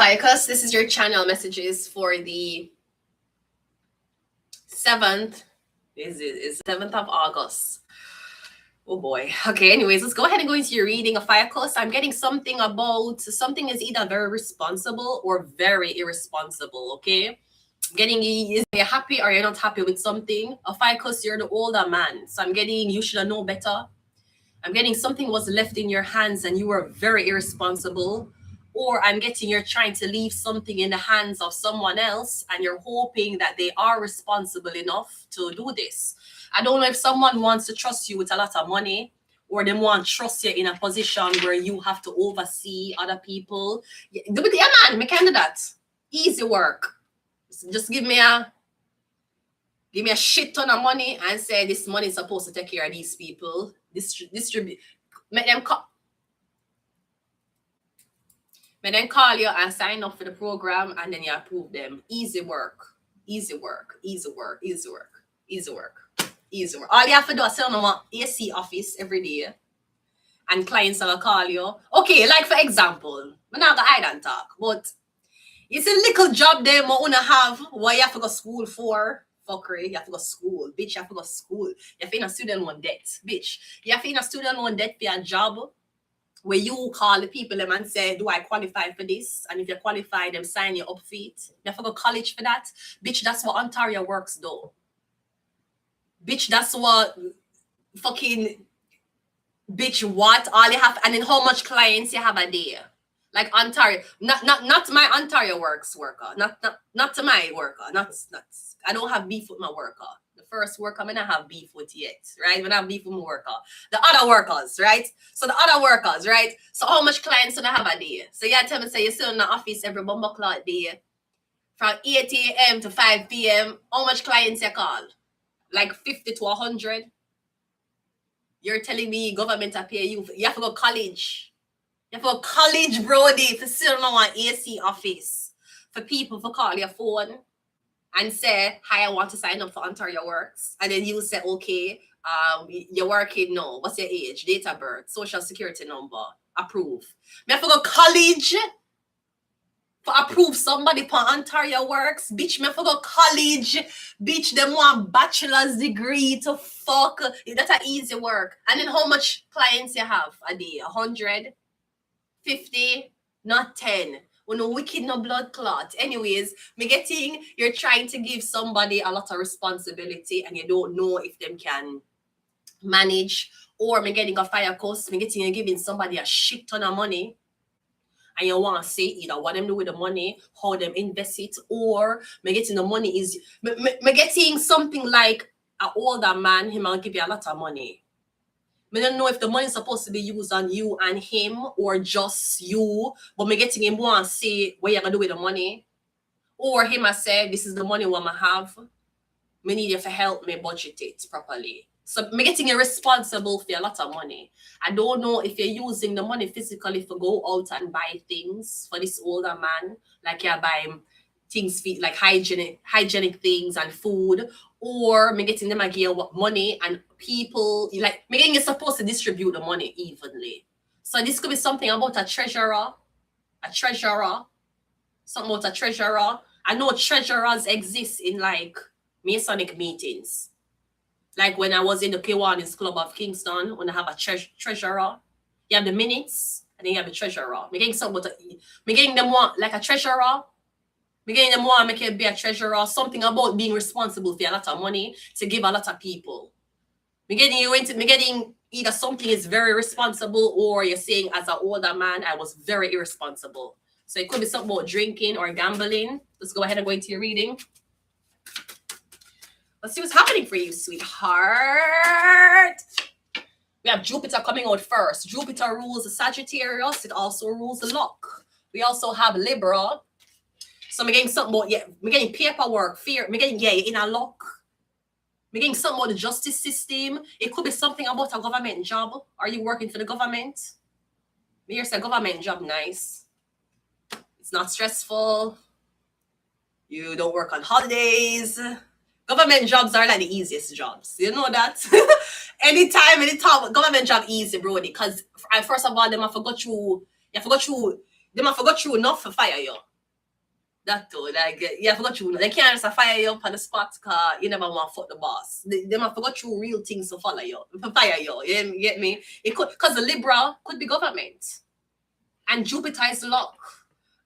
OPHIUCHUS. This is your channel messages for the 7th. Is 7th of August. Oh boy. Okay, anyways, let's go ahead and go into your reading of OPHIUCHUS. I'm getting something about something is either very responsible or very irresponsible. Okay. I'm getting is you're happy or you're not happy with something. OPHIUCHUS, you're the older man. So I'm getting you should have known better. I'm getting something was left in your hands and you were very irresponsible. Or I'm getting you're trying to leave something in the hands of someone else and you're hoping that they are responsible enough to do this. I don't know if someone wants to trust you with a lot of money or they want to trust you in a position where you have to oversee other people. Yeah, man, me can do that. Easy work. Just give me a shit ton of money and say this money is supposed to take care of these people. Distribute. Make them call you and sign up for the program and then you approve them. Easy work. Easy work. Easy work. Easy work. Easy work. Easy work. All you have to do is sit on an AC office every day and clients will call you. Okay, like for example, I'm not going to hide and talk, but it's a little job there I want to have what you have to go school for. Fuckery, you have to go school. Bitch, you have to go school. You have to in a student loan debt. Bitch, you have to in a student loan debt for your job where you call the people them and say, do I qualify for this? And if you qualify, them sign you up for it. You have to go college for that. Bitch, that's what Ontario works though. Bitch, that's what fucking bitch what? All you have and then how much clients you have a day. Like Ontario, not my Ontario works worker, not to my worker, not I don't have beef with my worker. The first worker, I mean, I have beef with yet, right? When I have beef with my worker, the other workers, right? So the other workers, right? So how much clients do I have a day? So you tell me, say you're still in the office every bumper clock day, from 8 a.m. to 5 p.m. How much clients you call? Like 50 to 100. You're telling me government to pay you? You have to go college. You have to go college, brody, to sit on an AC office for people to call your phone and say, hi, I want to sign up for Ontario Works. And then you say, okay, you're working now. What's your age? Date of birth, social security number, approve. You have to go college for approve somebody for Ontario Works. Bitch, me have to go college. Bitch, them want bachelor's degree to fuck. That's an easy work. And then how much clients you have a day? 100? 50, not 10. When no wicked, no blood clot. Anyways, me getting you're trying to give somebody a lot of responsibility and you don't know if them can manage, or me getting a OPHIUCHUS, me getting you giving somebody a shit ton of money and you want to say either what them do with the money, how them invest it, or me getting the money is me getting something like an older man, he might give you a lot of money. I don't know if the money is supposed to be used on you and him or just you, but me getting him want to say what you're going to do with the money. Or him I say, this is the money what I have. Me need you to help me budget it properly. So me getting you responsible for a lot of money. I don't know if you're using the money physically to go out and buy things for this older man. Like you're buying things like hygienic things and food, or me getting them again money and people like me getting you supposed to distribute the money evenly. So this could be something about a treasurer, something about a treasurer. I know treasurers exist in like Masonic meetings. Like when I was in the Kiwanis Club of Kingston, when I have a treasurer, you have the minutes and then you have the treasurer. Me getting something about me getting them one like a treasurer. Me getting them want to make it be a treasurer, something about being responsible for a lot of money to give a lot of people. Me getting either something is very responsible or you're saying as an older man, I was very irresponsible. So it could be something about drinking or gambling. Let's go ahead and go into your reading. Let's see what's happening for you, sweetheart. We have Jupiter coming out first. Jupiter rules the Sagittarius. It also rules the luck. We also have Libra. So I'm getting something about, I'm getting paperwork, fear, I'm getting, in a luck. I'm getting something about the justice system. It could be something about a government job. Are you working for the government? Here's a government job, nice. It's not stressful. You don't work on holidays. Government jobs are like the easiest jobs. You know that? Anytime government job easy, brody. Because first of all, them have forgot you enough to fire you. That too, like you forgot you. They can't just fire you up on the spot because you never want to fuck the boss. They might forgot you real things to follow you, to fire you. You get me? It could because the Libra could be government, and Jupiter is luck.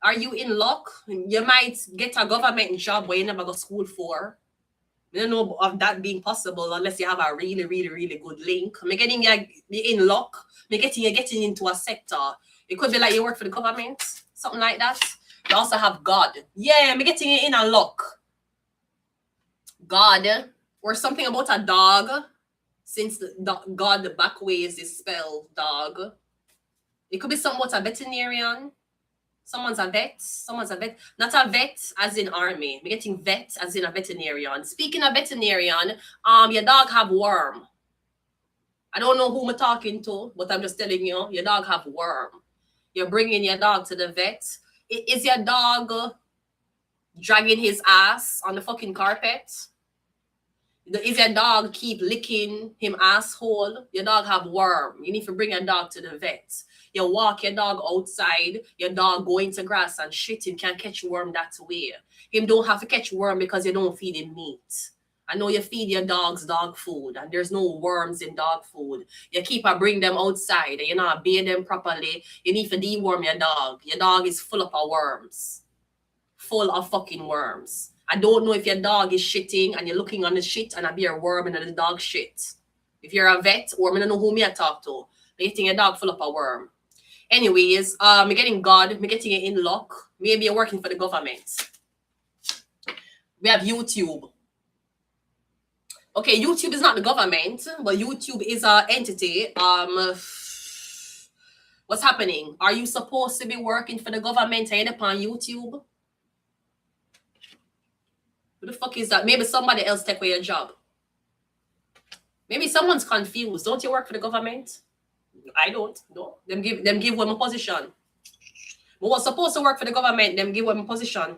Are you in luck? You might get a government job where you never go to school for. I don't know of that being possible unless you have a really, really, really good link. Me getting you in luck. Me getting into a sector. It could be like you work for the government, something like that. You also have God. Yeah, me getting it in a luck. God, or something about a dog. Since God the back way is this spell dog. It could be something about a veterinarian. Someone's a vet. Someone's a vet. Not a vet as in army. We're getting vet as in a veterinarian. Speaking of veterinarian, your dog have worm. I don't know who I'm talking to, but I'm just telling you, your dog have worm. You're bringing your dog to the vet. Is your dog dragging his ass on the fucking carpet? Is your dog keep licking him asshole? Your dog have worm. You need to bring your dog to the vet. You walk your dog outside, your dog go into grass and shit, him can catch worm that way. Him don't have to catch worm because you don't feed him meat. I know you feed your dogs dog food and there's no worms in dog food. You keep bring them outside and you not bathe them properly. You need to deworm your dog. Your dog is full of worms. Full of fucking worms. I don't know if your dog is shitting and you're looking on the shit and I be a worm and the dog shit. If you're a vet or I don't know who me I talk to, you're getting your dog full of a worm. Anyways, me getting God, me getting it in luck. Maybe you're working for the government. We have YouTube. Okay, YouTube is not the government, but YouTube is an entity. What's happening? Are you supposed to be working for the government and end up on YouTube? Who the fuck is that? Maybe somebody else take away your job. Maybe someone's confused. Don't you work for the government? I don't. No. Them give them a position. We was supposed to work for the government. Them give them a position.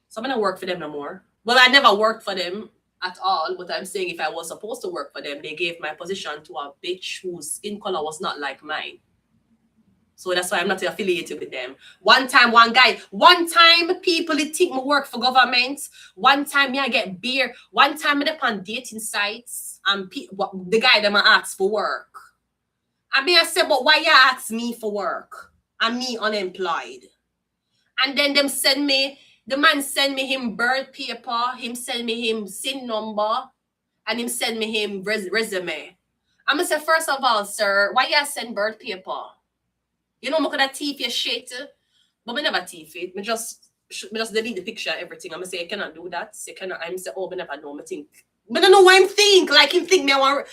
So I'm gonna work for them no more. Well, I never worked for them at all. But I'm saying if I was supposed to work for them, they gave my position to a bitch whose skin color was not like mine. So that's why I'm not affiliated with them. One time people think me work for government. One time me I get beer. One time I on dating sites and the guy them ask for work. I mean I said, but why you ask me for work? And me unemployed. And then them send me, the man send me him birth paper, him send me him SIN number, and him send me him resume. I'm gonna say, first of all, sir, why you send birth paper? You know, I'm gonna thief your shit, but I never thief it. I just delete the picture, everything. I'm gonna say, I cannot do that. You cannot. I'm say, oh, I never know. I think, but I don't know what I'm think. Like him think me, I want.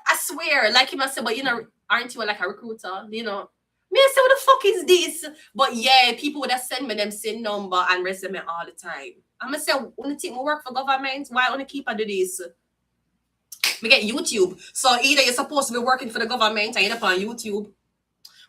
I swear, like him, I say, but you know, aren't you like a recruiter? You know, me, I say, what the fuck is this? But yeah, people would have send me them SIN number and resume all the time. I'm gonna say, when you think we work for government, why only keep on do this? We get YouTube. So either you're supposed to be working for the government and end up on YouTube,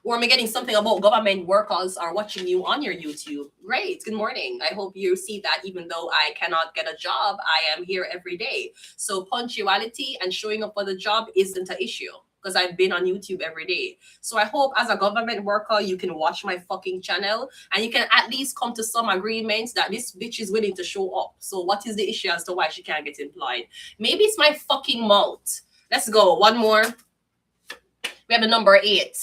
or am I getting something about government workers are watching you on your YouTube? Great. Good morning. I hope you see that even though I cannot get a job, I am here every day. So punctuality and showing up for the job isn't an issue because I've been on YouTube every day. So I hope as a government worker, you can watch my fucking channel and you can at least come to some agreements that this bitch is willing to show up. So what is the issue as to why she can't get employed? Maybe it's my fucking mouth. Let's go. One more. We have the number 8.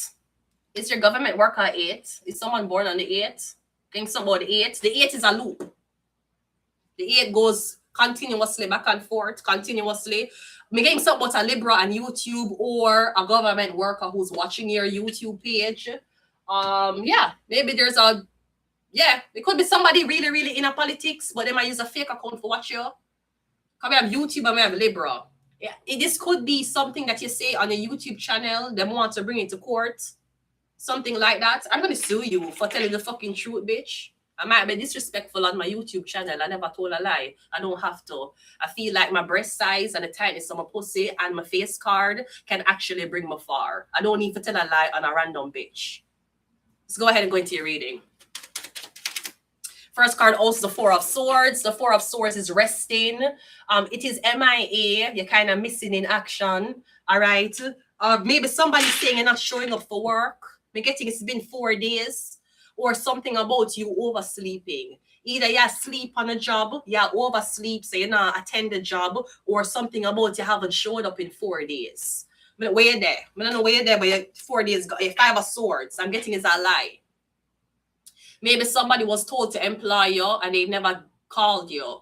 Is your government worker 8? Is someone born on the 8? Think something about the 8. The 8 is a loop. The 8 goes continuously back and forth, continuously. Me getting something about a Libra on YouTube or a government worker who's watching your YouTube page. Yeah, maybe there's a, yeah, it could be somebody really, really in a politics, but they might use a fake account for watch you. Because we have YouTube and we have Libra. Yeah, this could be something that you say on a YouTube channel. They want to bring it to court. Something like that. I'm going to sue you for telling the fucking truth, bitch. I might be disrespectful on my YouTube channel. I never told a lie. I don't have to. I feel like my breast size and the tightness of my pussy and my face card can actually bring me far. I don't need to tell a lie on a random bitch. Let's go ahead and go into your reading. First card also the 4 of Swords. The 4 of Swords is resting. It is MIA. You're kind of missing in action. All right. Maybe somebody's saying you're not showing up for work. I'm getting it's been 4 days. or something about you oversleeping. Either you sleep on a job, you oversleep, so you not attend the job, or something about you haven't showed up in 4 days. I don't know where you're there. I don't know where you're there, but you're 4 days, 5 of swords. I'm getting is a lie. Maybe somebody was told to employ you and they never called you.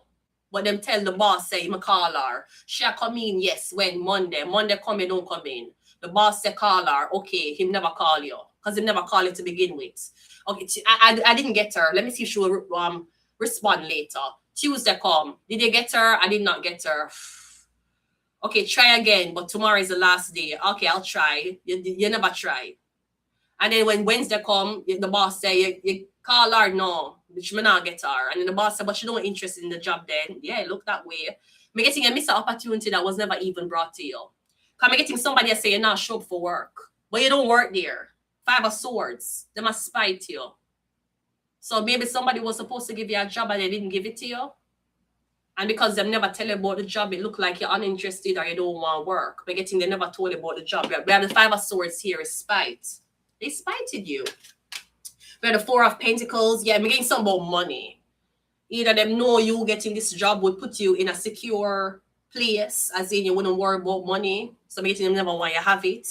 But them tell the boss, say, I'm call her. She come in, yes, when Monday. Monday come in, don't come in. The boss say call her. Okay, him never call you. Because he never call you to begin with. Okay, I didn't get her. Let me see if she will respond later. Tuesday come. Did you get her? I did not get her. Okay, try again, but tomorrow is the last day. Okay, I'll try. You never try. And then when Wednesday come, the boss say, you call her, no, she may not get her. And then the boss say, but she don't interested in the job then. Yeah, look that way. I'm getting a missed opportunity that was never even brought to you. Because I'm getting somebody that say you're not show up for work, but you don't work there. 5 of swords, they must spite you. So maybe somebody was supposed to give you a job and they didn't give it to you. And because they never tell you about the job, it look like you're uninterested or you don't want to work. But getting they never told you about the job. We have the 5 of swords here is spite. They spited you. We have the 4 of pentacles. Yeah, I'm getting something about money. Either them know you getting this job would put you in a secure place, as in you wouldn't worry about money. So I'm getting them never want you have it.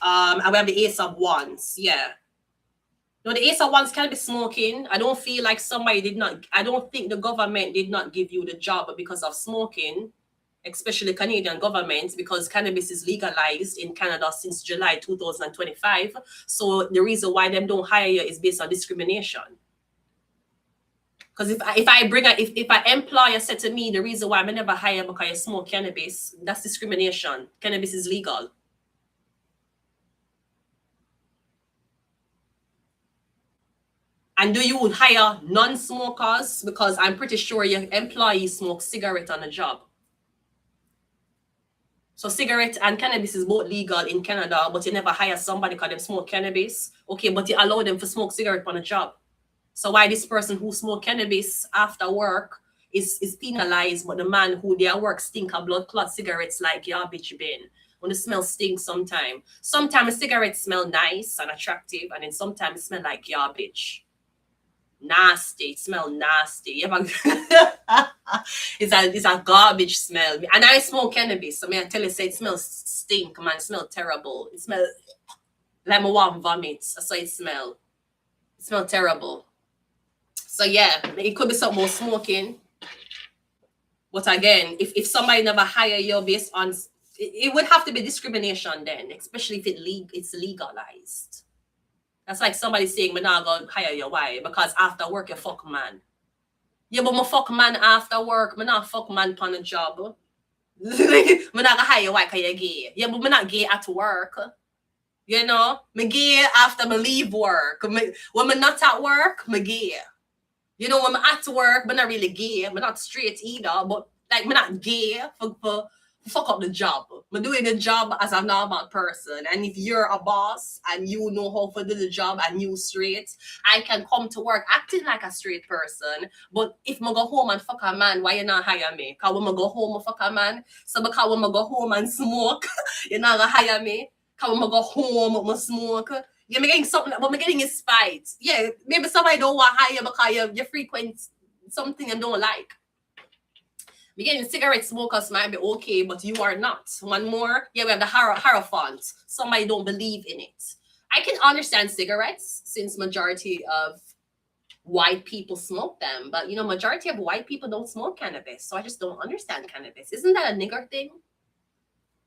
And we have the Ace of Wands. Yeah. No, the Ace of Wands can be smoking. I don't feel like somebody did not, I don't think the government did not give you the job because of smoking, especially Canadian government, because cannabis is legalized in Canada since July 2025. So the reason why them don't hire you is based on discrimination. Because if I employer said to me the reason why I never hire because you smoke cannabis, that's discrimination. Cannabis is legal. And do you hire non-smokers? Because I'm pretty sure your employees smoke cigarette on the job. So cigarette and cannabis is both legal in Canada, but you never hire somebody because they smoke cannabis. Okay, but you allow them to smoke cigarette on a job. So why this person who smoke cannabis after work is penalized, but the man who their work stink of blood clot cigarettes like garbage bin. When the smell stinks sometimes. Sometimes a cigarette smell nice and attractive, and then sometimes it smell like garbage. Nasty, smell nasty. It's a garbage smell. And I smoke cannabis, so I tell you, say it smells stink, man. It smells terrible. It smells like I want vomit. That's how it smells. It smells terrible. So yeah, it could be something more smoking. But again, if somebody never hire you based on, it would have to be discrimination then, especially if it's legalized. That's like somebody saying, me not gonna hire you. Why? Because after work, you fuck man. Yeah, but me fuck man after work. Me not fuck man on a job. Me not gonna hire you. Why? Because you're gay. Yeah, but me not gay at work. You know? Me gay after me leave work. When me not at work, me gay. You know, when I'm at work, I'm not really gay. I'm not straight either. But like, I'm not gay for fuck up the job. I'm doing the job as a normal person. And if you're a boss and you know how to do the job and you straight, I can come to work acting like a straight person. But if I go home and fuck a man, why you not hire me? Because when I go home, I fuck a man. So because when I go home and smoke, you're not going to hire me. Because when I go home, I smoke. You're getting something, but I'm getting is spite. Yeah, maybe somebody don't want to hire because you frequent something and don't like. Again, cigarette smokers might be okay, but you are not. One more, yeah, we have the Hierophant. Somebody don't believe in it. I can understand cigarettes since majority of white people smoke them, but you know, majority of white people don't smoke cannabis, so I just don't understand cannabis. Isn't that a nigger thing?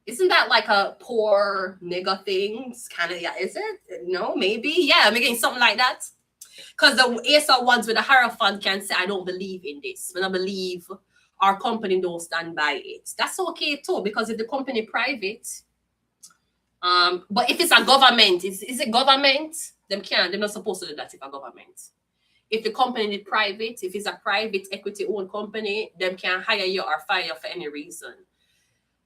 Isn't that like a poor nigger thing? It's kind of, yeah, is it? No, maybe. Yeah, I'm getting something like that. Because the Ace of Wands with the Hierophant can say, I don't believe in this. When I believe our company don't stand by it. That's okay too, because if the company private, but if it's a government, is it government? They're not supposed to do that if a government. If the company is private, if it's a private equity owned company, them can't hire you or fire you for any reason.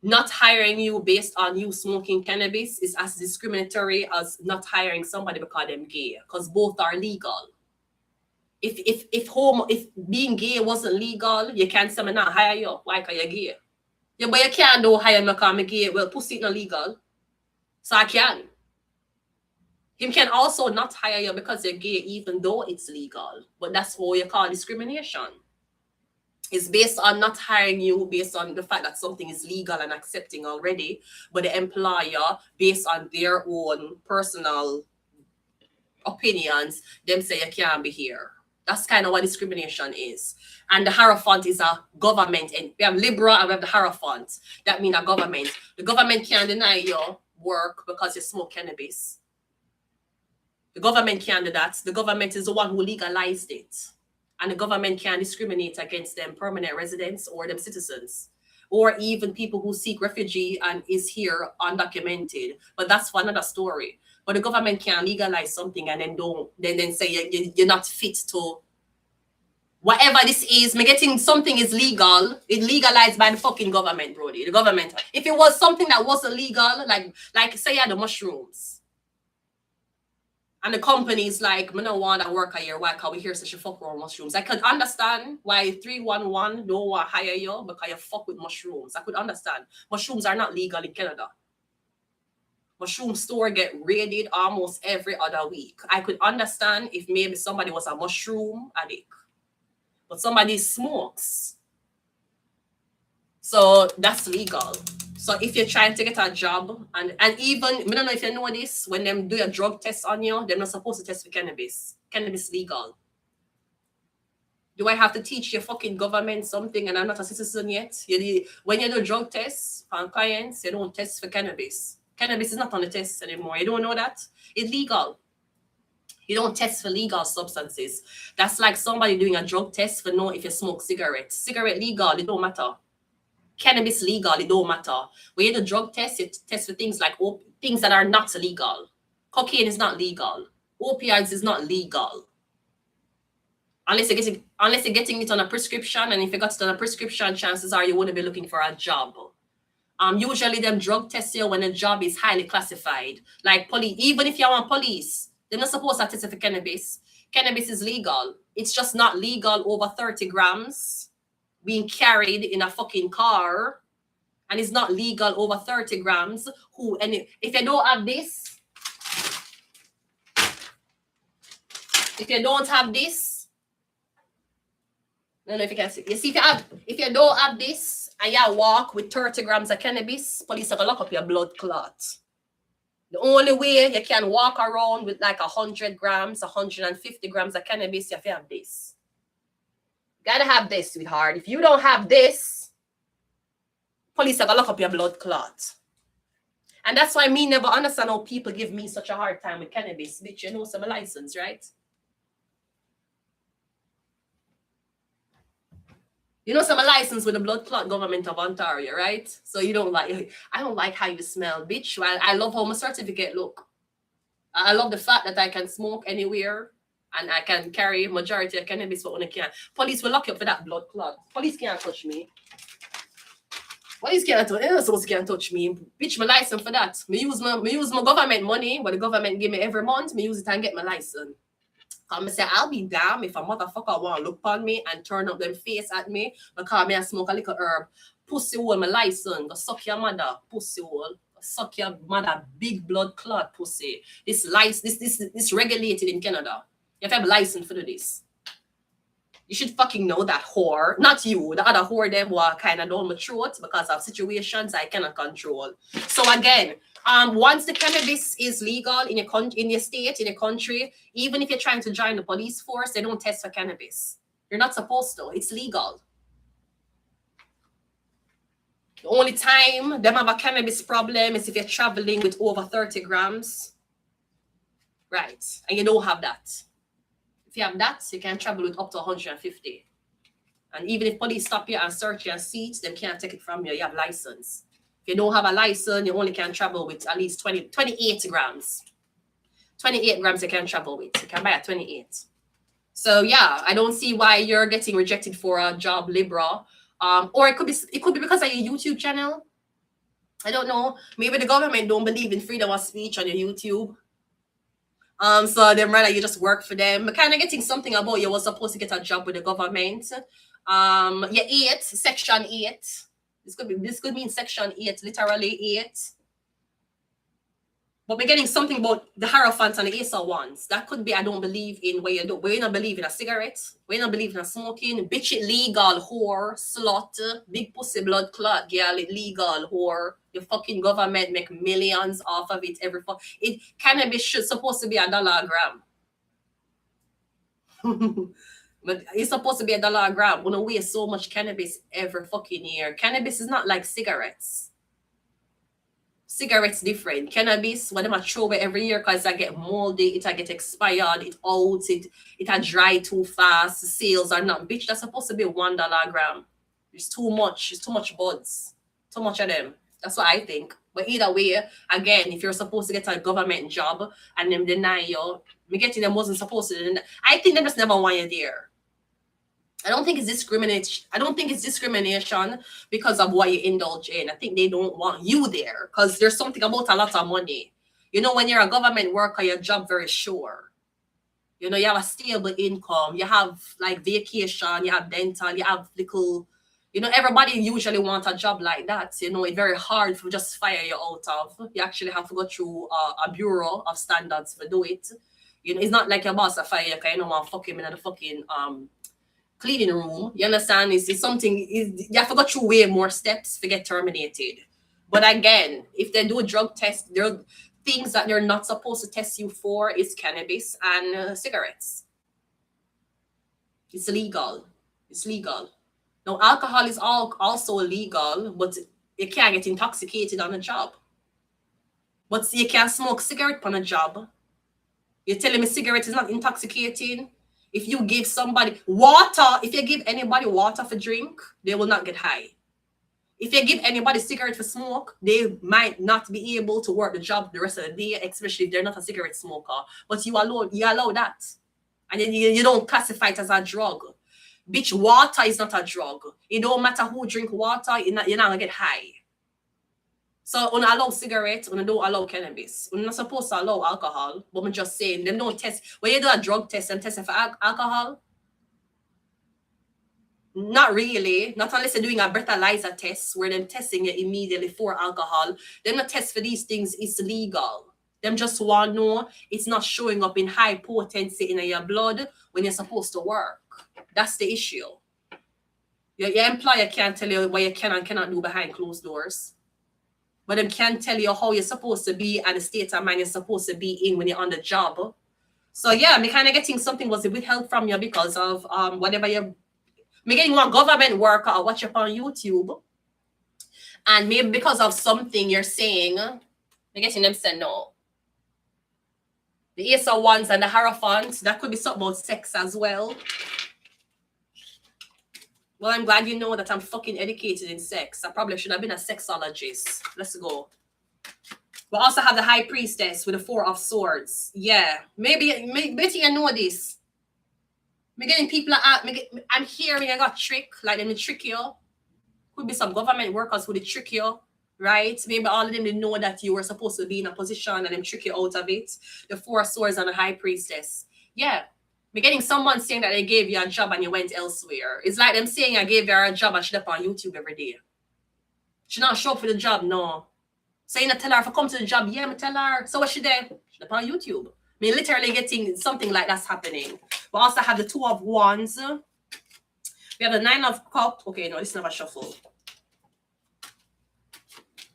Not hiring you based on you smoking cannabis is as discriminatory as not hiring somebody because they're gay, because both are legal. If being gay wasn't legal, you can't say me not hire you. Why? Because you're gay. Yeah, but you can't hire me because I'm gay. Well, pussy not legal. So I can. Him can also not hire you because you're gay, even though it's legal. But that's what you call discrimination. It's based on not hiring you based on the fact that something is legal and accepting already, but the employer, based on their own personal opinions, them say you can't be here. That's kind of what discrimination is. And the Hierophant is a government, and we have liberal and we have the Hierophant. That means a government. The government can't deny your work because you smoke cannabis. The government can't do that. The government is the one who legalized it. And the government can't discriminate against them permanent residents or them citizens, or even people who seek refugee and is here undocumented. But that's for another story. But the government can't legalize something and then say you're not fit to whatever this is. Me getting something is legal. It's legalized by the fucking government, Brody. The government. If it was something that wasn't legal, like say you had the mushrooms. And the company's like, me no want to work here. Why? Because we hear such a fuck around mushrooms. I could understand why 311 don't want to hire you because you fuck with mushrooms. I could understand. Mushrooms are not legal in Canada. Mushroom store get raided almost every other week. I could understand if maybe somebody was a mushroom addict. But somebody smokes. So that's legal. So if you're trying to get a job, and even, I don't know if you know this, when them do a drug test on you, they're not supposed to test for cannabis. Cannabis legal. Do I have to teach your fucking government something and I'm not a citizen yet? When you do drug tests on clients, you don't test for cannabis. Cannabis is not on the test anymore. You don't know that? It's legal. You don't test for legal substances. That's like somebody doing a drug test for know if you smoke cigarettes. Cigarette legal, it don't matter. Cannabis legal, it don't matter. When you do drug test, you test for things like things that are not legal. Cocaine is not legal. Opioids is not legal. Unless you're getting it on a prescription, and if you got it on a prescription, chances are you wouldn't be looking for a job. Usually them drug test you when a job is highly classified. Like police, even if you're on police, they're not supposed to test for cannabis. Cannabis is legal. It's just not legal over 30 grams being carried in a fucking car, and it's not legal over 30 grams. If you don't have this, if you don't have this, I don't know if you can see. You see, if you don't have this and you walk with 30 grams of cannabis, police are gonna lock up your blood clot. The only way you can walk around with like 100 grams, 150 grams of cannabis, you have to have this. Gotta have this, sweetheart. If you don't have this, police are gonna lock up your blood clot. And that's why me never understand how people give me such a hard time with cannabis. Bitch, you know some license, right? You know some license with the blood clot government of Ontario, right? So I don't like how you smell, bitch. I love how my certificate look. I love the fact that I can smoke anywhere. And I can carry majority of cannabis, but when I can. Police will lock you up for that blood clot. Police can't touch me. Police can't touch me. They're not supposed to can't touch me. Bitch, my license for that. Me use my government money, but the government give me every month. Me use it and get my license. I say, I'll be damned if a motherfucker want to look on me and turn up them face at me because me I smoke a little herb. Pussy hole my license. Go suck your mother, pussy hole. Suck your mother, big blood clot pussy. This regulated in Canada. You have to have a license for this. You should fucking know that whore. Not you. The other whore them were kind of down my throat because of situations I cannot control. So again, once the cannabis is legal in your state, in your country, even if you're trying to join the police force, they don't test for cannabis. You're not supposed to. It's legal. The only time them have a cannabis problem is if you're traveling with over 30 grams. Right. And you don't have that. If you have that, you can travel with up to 150. And even if police stop you and search your seats, they can't take it from you. You have license. If you don't have a license, you only can travel with at least 28 grams. 28 grams you can travel with. You can buy at 28. So yeah, I don't see why you're getting rejected for a job, Libra. Or it could be because of your YouTube channel. I don't know. Maybe the government don't believe in freedom of speech on your YouTube. So they'd rather you just work for them. But kind of getting something about you was supposed to get a job with the government. Section 8. This could mean section 8, literally 8. But we're getting something about the Hierophants and the Ace of Wands. That could be I don't believe in what you do. We don't believe in a cigarette. We don't believe in a smoking. Bitch it legal, whore, slut, big pussy blood clot, girl, it legal, whore. The fucking government make millions off of it every it cannabis should supposed to be $1 a gram. But it's supposed to be $1 a gram. We don't waste so much cannabis every fucking year. Cannabis is not like cigarettes. Cigarettes different. Cannabis, what them I throw away every year because I get moldy, it I get expired, it out, it I dry too fast, the sales are not. Bitch, that's supposed to be $1 a gram. It's too much. It's too much buds. Too much of them. That's what I think. But either way, again, if you're supposed to get a government job and them deny you, me getting them wasn't supposed to. I think they just never want you there. I don't think it's discrimination. I don't think it's discrimination because of what you indulge in. I think they don't want you there because there's something about a lot of money. You know, when you're a government worker, your job very sure. You know, you have a stable income. You have like vacation. You have dental. You have little. You know, everybody usually wants a job like that. You know, it's very hard to just fire you out of. You actually have to go through a bureau of standards to do it. You know, it's not like your boss will fire you because you don't want to fuck him in the fucking cleaning room. You understand? It's something, you have to go through way more steps to get terminated. But again, if they do a drug test, there are things that they're not supposed to test you for is cannabis and cigarettes. It's legal. It's legal. Now, alcohol is also illegal, but you can't get intoxicated on a job. But you can't smoke cigarette on a job. You're telling me cigarette is not intoxicating? If you give somebody water, if you give anybody water for drink, they will not get high. If you give anybody cigarette for smoke, they might not be able to work the job the rest of the day, especially if they're not a cigarette smoker. But you allow that. And then you don't classify it as a drug. Bitch, water is not a drug. It don't matter who drink water, you're not gonna get high. So when I allow cigarettes, when I don't allow cannabis, we're not supposed to allow alcohol, but I'm just saying them don't test. When you do a drug test, them testing for alcohol. Not really. Not unless they're doing a breathalyzer test where they're testing it immediately for alcohol. Them not test for these things is legal. Them just want to know it's not showing up in high potency in your blood when you're supposed to work. That's the issue. Your employer can't tell you what you can and cannot do behind closed doors. But them can tell you how you're supposed to be and the state of mind you're supposed to be in when you're on the job. So yeah, me kind of getting something was withheld from you because of whatever you're. Me getting one government worker or watch up on YouTube, and maybe because of something you're saying, me getting them say no. The Ace of Wands and the Hierophant, that could be something about sex as well. Well, I'm glad you know that I'm fucking educated in sex. I probably should have been a sexologist. Let's go. We also have the High Priestess with the Four of Swords. Yeah, maybe you know this. Me getting people I'm hearing I got tricked, like them to trick you. Could be some government workers who they trick you, right? Maybe all of them they know that you were supposed to be in a position and them trick you out of it. The Four of Swords and the High Priestess. Yeah. Me getting someone saying that they gave you a job and you went elsewhere. It's like them saying I gave her a job and she up on YouTube every day. She not show up for the job, no. So you not tell her if I come to the job, yeah, me tell her. So what she there? She up on YouTube. Me literally getting something like that's happening. We also have the Two of Wands. We have the Nine of Cups. Okay, no, this is not a shuffle.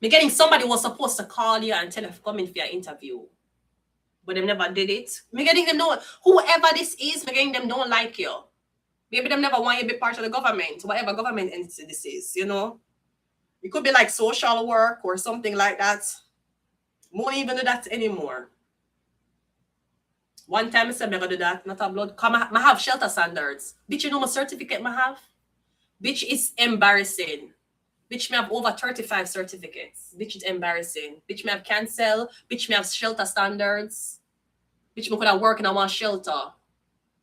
Me getting somebody was supposed to call you and tell you to come in for your interview. But they never did it. Me getting them know whoever this is, me getting them don't like you. Maybe them never want you to be part of the government, whatever government entity this is, you know. It could be like social work or something like that. Won't even do that anymore. One time I said I'm gonna do that, not a blood. Come, I have shelter standards. Bitch, you know my certificate I have? Bitch, it's embarrassing. Bitch, me have over 35 certificates. Bitch, it's embarrassing. Bitch, me have cancel. Bitch, me have shelter standards. Bitch, me could have worked in one shelter.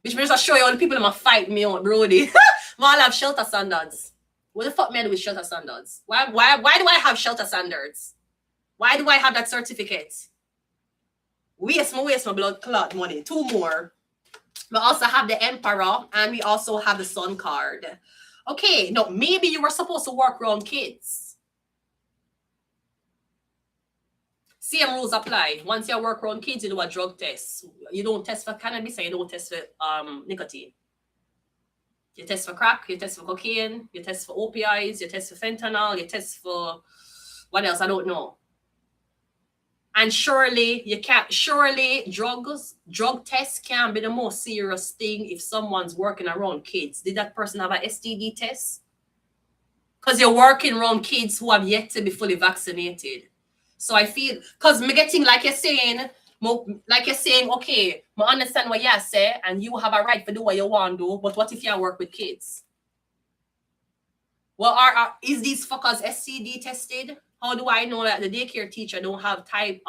Bitch, me just show you all the people that fight me out, brody. I have shelter standards. What the fuck me do with shelter standards? Why do I have shelter standards? Why do I have that certificate? Waste my blood clot money. Two more. We also have the Emperor and we also have the Sun card. Okay, no, maybe you were supposed to work around kids. Same rules apply. Once you work around kids, you do a drug test. You don't test for cannabis and you don't test for nicotine. You test for crack, you test for cocaine, you test for opioids, you test for fentanyl, you test for what else? I don't know. And surely you can't. Surely drug tests can be the most serious thing if someone's working around kids. Did that person have an STD test? Because you're working around kids who have yet to be fully vaccinated. So I feel, because me getting like you're saying, okay, I understand what you say, and you have a right to do what you want to do, but what if you work with kids? Well, is these fuckers STD tested? How do I know that the daycare teacher don't have type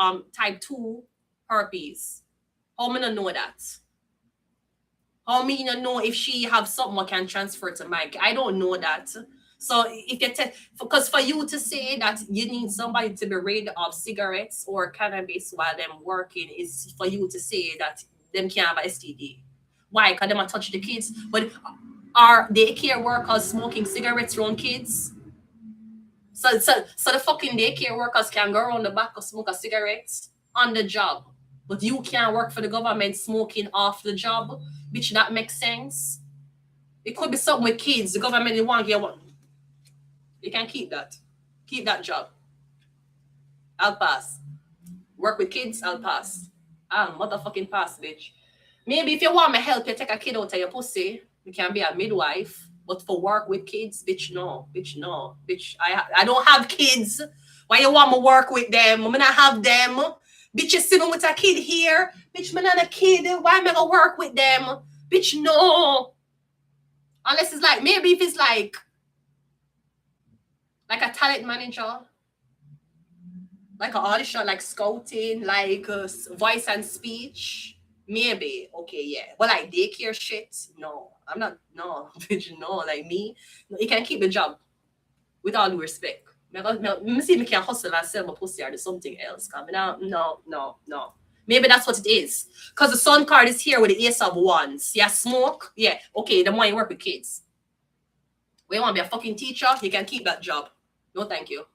2 herpes? How me not know that? How me not know if she have something what can transfer to Mike? I don't know that. So if you because for you to say that you need somebody to be rid of cigarettes or cannabis while them working is for you to say that them can't have a STD. Why? Because them a touch the kids. But are daycare workers smoking cigarettes around kids? So the fucking daycare workers can go around the back and smoke a cigarette on the job. But you can't work for the government smoking off the job. Which that makes sense. It could be something with kids. The government they want to get one. You can keep that. Keep that job. I'll pass. Work with kids, I'll pass. I'll motherfucking pass, bitch. Maybe if you want me help you take a kid out of your pussy, you can be a midwife. But for work with kids, bitch, no. Bitch, no. Bitch, I don't have kids. Why you want me work with them? I'm not have them. Bitch, you see me with a kid here. Bitch, I'm not a kid. Why am I gonna work with them? Bitch, no. Unless it's like, maybe if it's like a talent manager, like an audition, like scouting, like voice and speech, maybe. Okay, yeah. But like daycare shit, no. I'm not, no. Bitch, no. Like me, no, you can keep the job with all due respect. Me see me can hustle and sell my pussy or do something else. No. Maybe that's what it is. Because the sun card is here with the ace of wands. Yeah, smoke. Yeah, okay, the more you work with kids. When you want to be a fucking teacher, you can keep that job. No, thank you.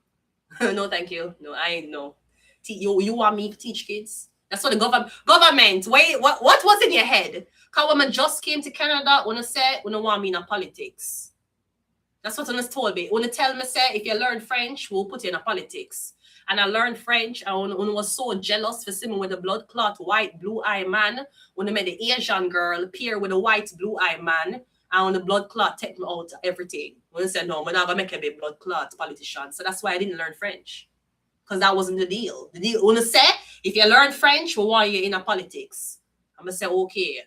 No, thank you. No, I ain't no. You want me to teach kids? That's what the government. Wait, what was in your head? Because when I just came to Canada, when I said, when I want me in politics. That's what I told me. When I tell me, say, if you learn French, we'll put you in a politics. And I learned French, and when I was so jealous for seeing with the blood clot, white, blue-eye man, when I met the Asian girl pair with a white, blue-eye man, and when the blood clot take me out everything. When I said, no, we're not going to make a big blood clot politician. So that's why I didn't learn French. Because that wasn't the deal. The deal, when I say, if you learn French, we want you in a politics. I'm going to say, okay.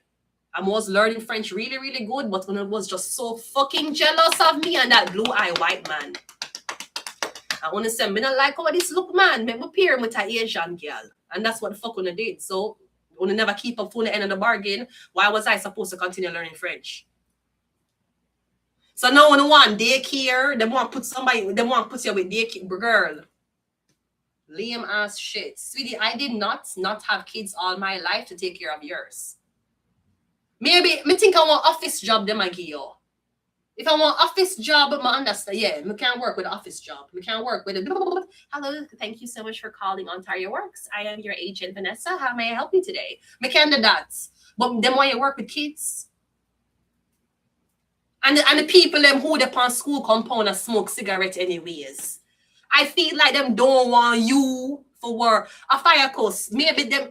I was learning French really, really good, but when I was just so fucking jealous of me and that blue-eye white man. I want to say, I don't like how this look, man. Make me pair with an Asian girl. And that's what the fuck I did. So, when I never keep up full the end of the bargain, why was I supposed to continue learning French? So now when I want daycare, they want to put you with daycare, girl. Lame ass shit. Sweetie, I did not have kids all my life to take care of yours. Maybe, me think I want office job, them I give you. If I want office job, I understand. Yeah, we can't work with an office job. We can't work with a... Hello, thank you so much for calling Ontario Works. I am your agent, Vanessa. How may I help you today? We can't do that. But then why you work with kids? And the people them who upon school compound and smoke cigarette anyways. I feel like them don't want you for work. A fire course. Maybe them...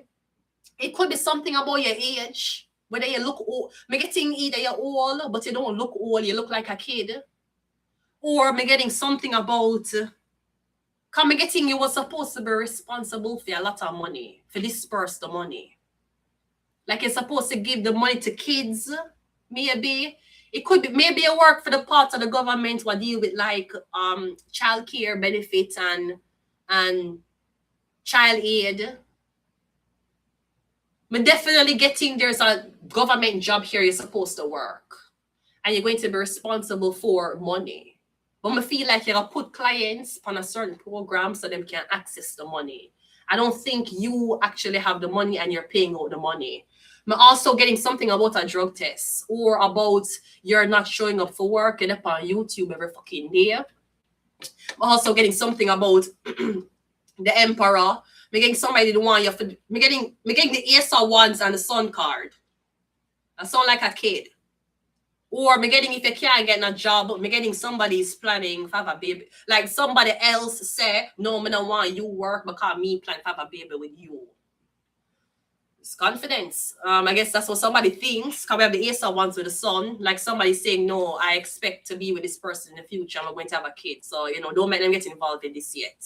It could be something about your age. Whether you look old, me getting either you're old, but you don't look old, you look like a kid. Or me getting something about, because me getting you was supposed to be responsible for a lot of money, for disperse the money. Like you're supposed to give the money to kids, maybe. It could be, maybe you work for the part of the government who deal with like child care benefits and child aid. But definitely getting there's a government job here you're supposed to work. And you're going to be responsible for money. But I feel like you're going to put clients on a certain program so they can access the money. I don't think you actually have the money and you're paying out the money. I'm also getting something about a drug test or about you're not showing up for work and up on YouTube every fucking day. I'm also getting something about the emperor. Me getting somebody the one you for me getting the Ace of Wands and the Sun card. I sound like a kid. Or me getting, if you can't get a job, me getting somebody's planning to have a baby. Like somebody else say, no, me don't want you work because me plan to have a baby with you. It's confidence. I guess that's what somebody thinks. Because we have the Ace of Wands with the Sun. Like somebody saying, no, I expect to be with this person in the future. I'm going to have a kid. So, you know, don't make them get involved in this yet.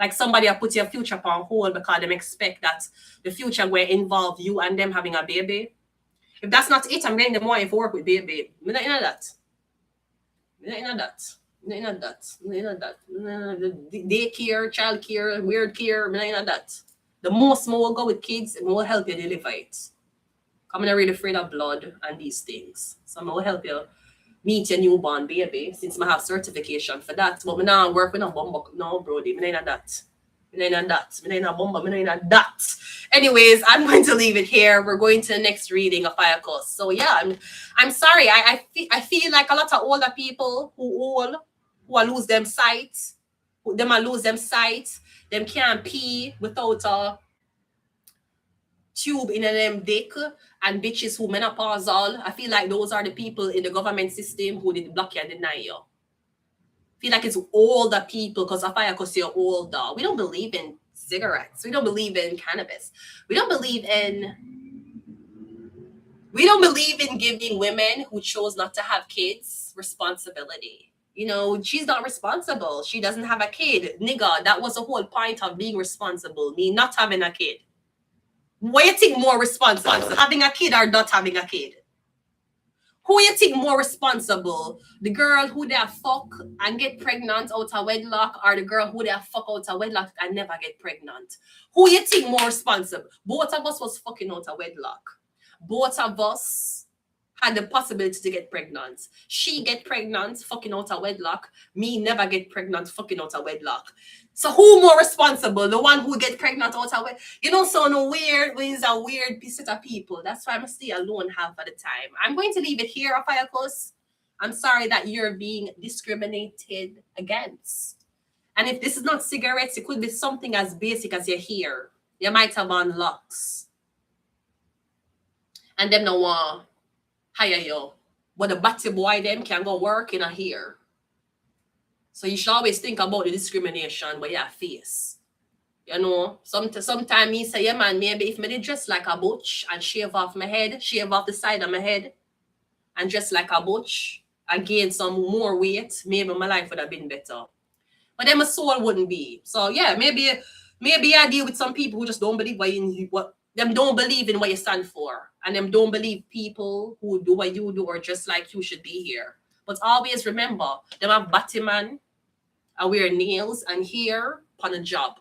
Like somebody will put your future on hold because they expect that the future will involve you and them having a baby. If that's not it, I'm getting them more if work with baby. I'm not into that. I'm not into that. I'm not into that. I'm not into that. Daycare, child care, weird care. I'm not into that. The most more will go with kids and will help you deliver it. I'm not really afraid of blood and these things. So I'm going to help you meet your newborn baby since I have certification for that. But I don't work with a bomb. No, brody. I'm not into that. Anyways, I'm going to leave it here. We're going to the next reading of OPHIUCHUS. So yeah, I'm sorry. I feel like a lot of older people who lose them sight, them can't pee without a tube in them dick, and bitches who menopausal. I feel like those are the people in the government system who did block you and deny you. Feel like it's older people because OPHIUCHUS you're older. We don't believe in cigarettes. We don't believe in cannabis. We don't believe in giving women who chose not to have kids responsibility. You know, she's not responsible. She doesn't have a kid. Nigga, that was the whole point of being responsible. Me not having a kid. What you think more responsible? Having a kid or not having a kid? Who you think more responsible? The girl who they fuck and get pregnant out of wedlock, or the girl who they fuck out of wedlock and never get pregnant? Who you think more responsible? Both of us was fucking out of wedlock. Both of us had the possibility to get pregnant. She get pregnant, fucking out of wedlock. Me never get pregnant, fucking out of wedlock. So who more responsible? The one who get pregnant out of wedlock? You know, so no weird, it's a weird set of people. That's why I'm stay alone half of the time. I'm going to leave it here, OPHIUCHUS. I'm sorry that you're being discriminated against. And if this is not cigarettes, it could be something as basic as your hair. You might have on locks. And them no want hire you. But the batty boy them can go work in a hair. So you should always think about the discrimination where you face. You know, sometimes me say, yeah man, maybe if me dress like a butch and shave off my head, shave off the side of my head, and dress like a butch and gain some more weight, maybe my life would have been better. But then my soul wouldn't be. So yeah, maybe I deal with some people who just don't believe them don't believe in what you stand for, and them don't believe people who do what you do or just like you should be here. But always remember, them have Batman, I wear nails and hair on a job.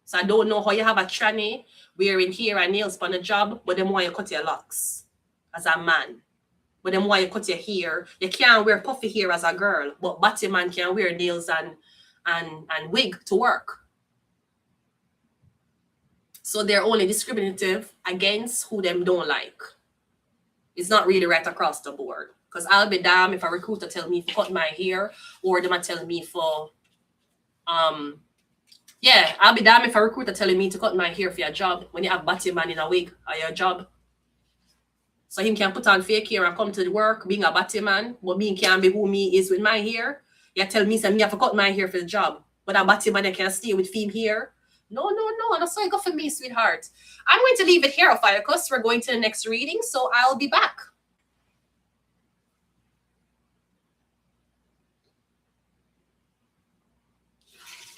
So I don't know how you have a tranny wearing hair and nails on a job, but them want you cut your locks as a man. But them want you cut your hair. You can't wear puffy hair as a girl, but Batman can wear nails and wig to work. So they're only discriminative against who them don't like. It's not really right across the board. Because I'll be damned if a recruiter tell me to cut my hair, or them tell me for I'll be damned if a recruiter telling me to cut my hair for your job when you have Batman in a wig or your job. So him can put on fake hair and come to the work being a Batman, but me can't be who me is with my hair. You tell me me have to cut my hair for the job, but a Batman can stay with theme hair. No, that's how it go for me, sweetheart. I'm going to leave it here, OPHIUCHUS. We're going to the next reading, so I'll be back.